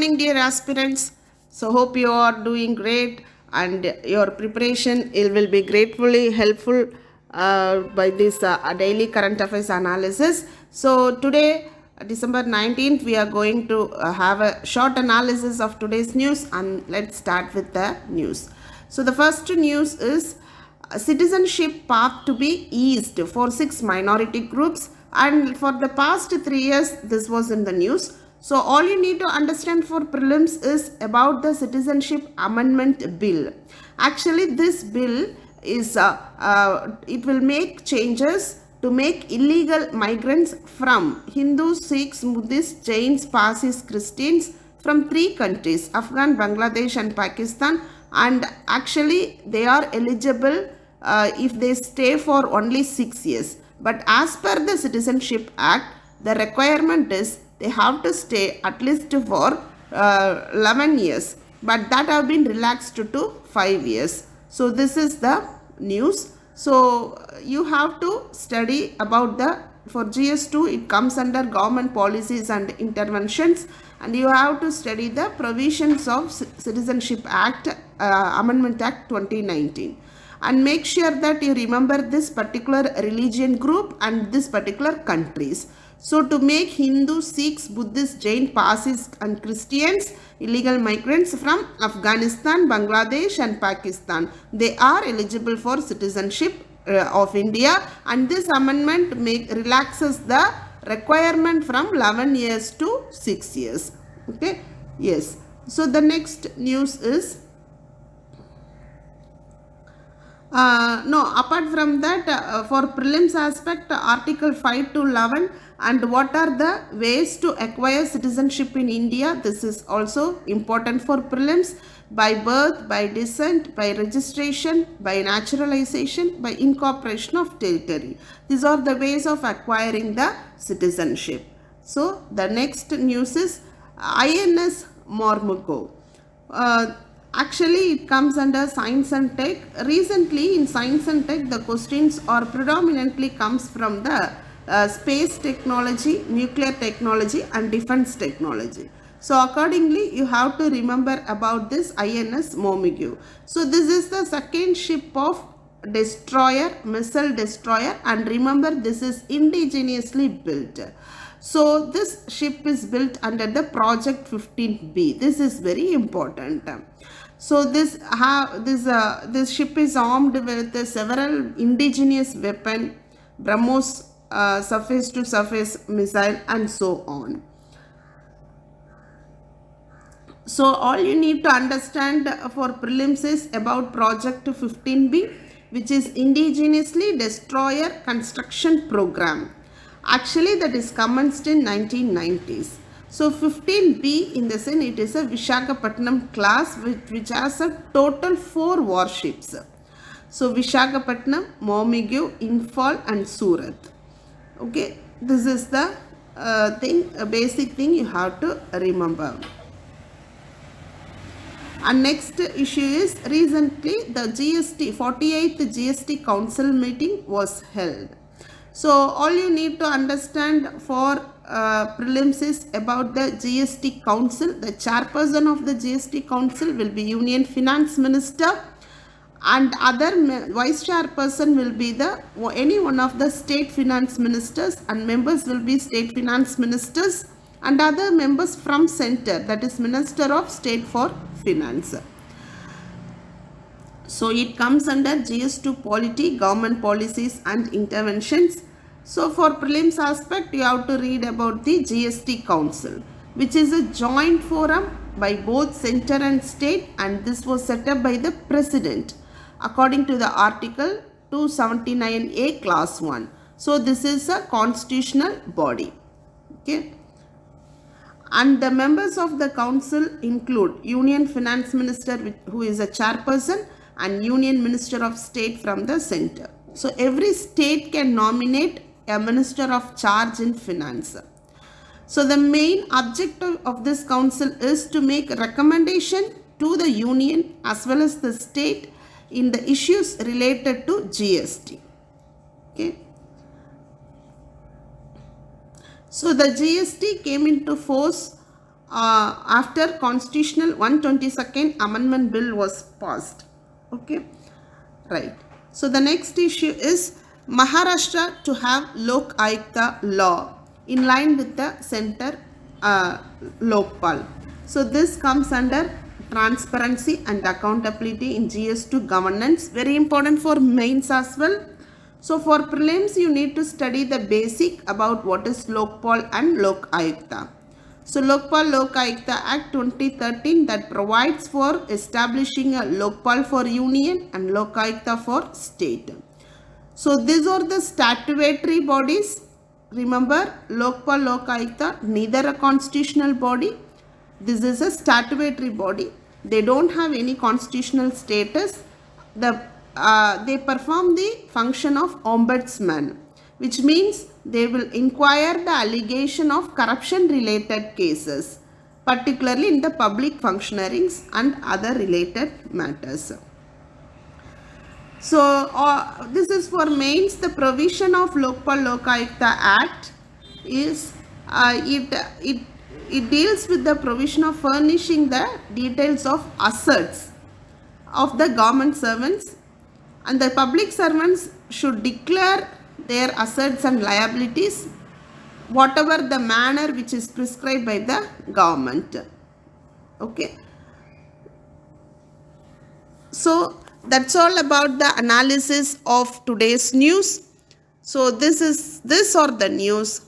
morning, dear aspirants. So hope you are doing great and your preparation it will be gratefully helpful by this daily current affairs analysis. So today, December 19th, we are going to have a short analysis of today's news, and let's start with the news. So the first news is citizenship path to be eased for 6 minority groups, and for the past 3 years this was in the news. So all you need to understand for prelims is about the citizenship amendment bill. Actually this bill is it will make changes to make illegal migrants from Hindus, Sikhs, Buddhists, Jains, Parsis, Christians from 3 countries, Afghan, Bangladesh and Pakistan, and actually they are eligible if they stay for only 6 years. But as per the Citizenship Act, the requirement is they have to stay at least for 11 years. But that have been relaxed to 5 years. So this is the news. So you have to study about for GS2 it comes under government policies and interventions, and you have to study the provisions of Citizenship Act, Amendment Act 2019. And make sure that you remember this particular religion group and this particular countries. So to make Hindus, Sikhs, Buddhists, Jain, Parsis and Christians illegal migrants from Afghanistan, Bangladesh and Pakistan, they are eligible for citizenship of India, and this amendment relaxes the requirement from 11 years to 6 years. Okay, yes. So the next news is apart from that, for prelims aspect, Article 5 to 11 and what are the ways to acquire citizenship in India, this is also important for prelims: by birth, by descent, by registration, by naturalization, by incorporation of territory. These are the ways of acquiring the citizenship. So the next news is INS Mormugao. Actually, it comes under science and tech. Recently, in science and tech, the questions are predominantly comes from the space technology, nuclear technology and defense technology. So accordingly, you have to remember about this INS Mormugao. So this is the second ship of destroyer, missile destroyer, and remember this is indigenously built. So this ship is built under the Project 15B. This is very important. So this ship is armed with several indigenous weapons, BrahMos, surface-to-surface missile and so on. So all you need to understand for prelims is about Project 15B, which is Indigenously Destroyer Construction Program. Actually that is commenced in 1990s. So 15B in the sense it is a Visakhapatnam class which has a total 4 warships. So Visakhapatnam, Mormugao, Imphal and Surat. Okay, this is the basic thing you have to remember. And next issue is recently the 48th GST Council meeting was held. So all you need to understand for prelims is about the GST Council. The chairperson of the GST Council will be Union Finance Minister, and other vice chairperson will be any one of the state finance ministers, and members will be state finance ministers, and other members from center, that is Minister of State for Finance. So it comes under GS2 polity, government policies and interventions. So for prelims aspect, you have to read about the GST Council, which is a joint forum by both center and state, and this was set up by the President according to the Article 279A Class 1. So this is a constitutional body. Okay. And the members of the council include Union Finance Minister, who is a chairperson, and Union Minister of State from the center. So every state can nominate a minister of charge in finance. So the main objective of this council is to make recommendation to the union as well as the state in the issues related to GST. Okay. So the GST came into force after Constitutional 122nd Amendment Bill was passed. Okay, right. So the next issue is Maharashtra to have Lok Ayukta law in line with the center Lokpal. So this comes under transparency and accountability in GS2 governance, very important for mains as well. So for prelims you need to study the basic about what is Lokpal and Lok Ayukta. So Lokpal Lok Ayukta Act 2013 that provides for establishing a Lokpal for union and Lok Ayukta for state. So these are the statutory bodies. Remember, Lokpal Lok Ayukta neither a constitutional body. This is a statutory body. They don't have any constitutional status. They perform the function of ombudsman, which means they will inquire the allegation of corruption related cases, particularly in the public functionaries and other related matters. So this is for mains. The provision of Lokpal Lok Ayukta Act is it deals with the provision of furnishing the details of assets of the government servants, and the public servants should declare their assets and liabilities whatever the manner which is prescribed by the government. Okay, so that's all about the analysis of today's news. So this are the news.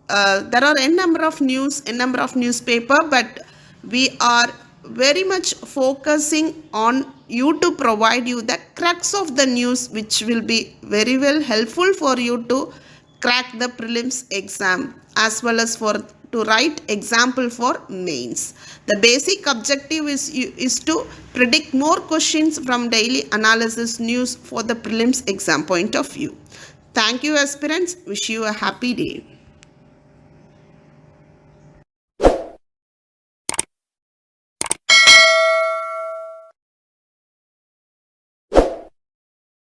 There are n number of newspaper, but we are very much focusing on you to provide you the crux of the news, which will be very well helpful for you to crack the prelims exam as well as to write example for mains. The basic objective is to predict more questions from daily analysis news for the prelims exam point of view. Thank you, aspirants. Wish you a happy day.